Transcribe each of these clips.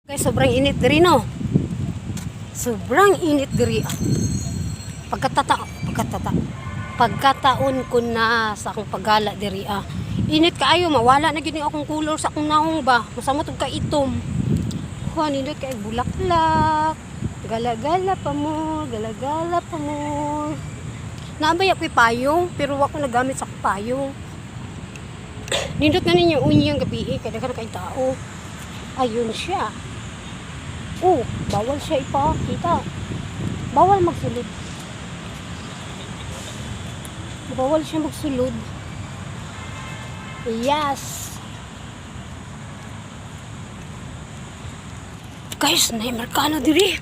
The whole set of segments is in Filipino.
Guys, sobrang init diri no. Sobrang init diri. Pagkataon ko na sa akong paggala diri Init kaayo, mawala na gini akong kulor sa akong naong ba. Masamot og kaitom. Kuha nindot kay bulaklak. Gala-gala pa mo, gala-gala pa mo. Naabay ako'y payong, pero wako nagamit sa payong. Nindot na ninyo unyang gabi kaya daghang kay tao. Ayun siya. Bawal siya ipakita. Bawal magsulod. Bawal siya magsulod. Yes. Guys, na Amerikano diri.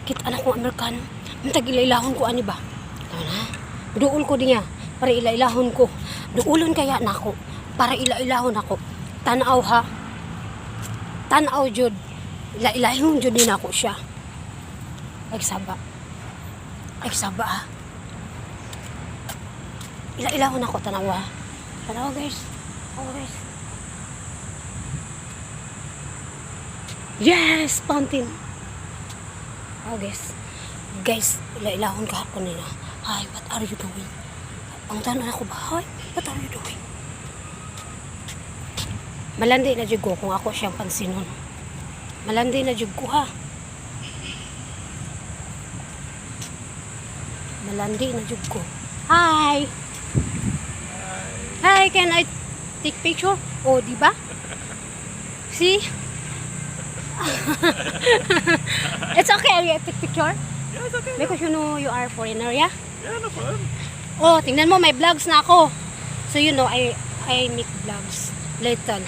Kita anak ko Amerikano. Mantag ilailahon ko ani ba? Tama na. Duol ko dinya para ilailahon ko. Duolon kaya nako para ilailahon ako. Tanaw ha. Tanaw jud. Ilailahon jud din ako siya. Ay saba ha. Ilailahon ako tanawa. Tanawa guys. Guys. Yes, fountain. Guys, ilailahon ka ako nila. Hi, what are you doing? Ang tanong ako ba? Hi, what are you doing? Malandi na jud ko kung ako siyang pansinon. Malandi na jud ko ha. Malandi na jud ko. Hi. Hi, can I take picture? Oh, di ba? See? It's okay, I take picture? Yeah, it's okay. Because you know you are foreigner, yeah? Yeah, no problem. Oh, tingnan mo, may vlogs na ako. So you know, I make vlogs. Little.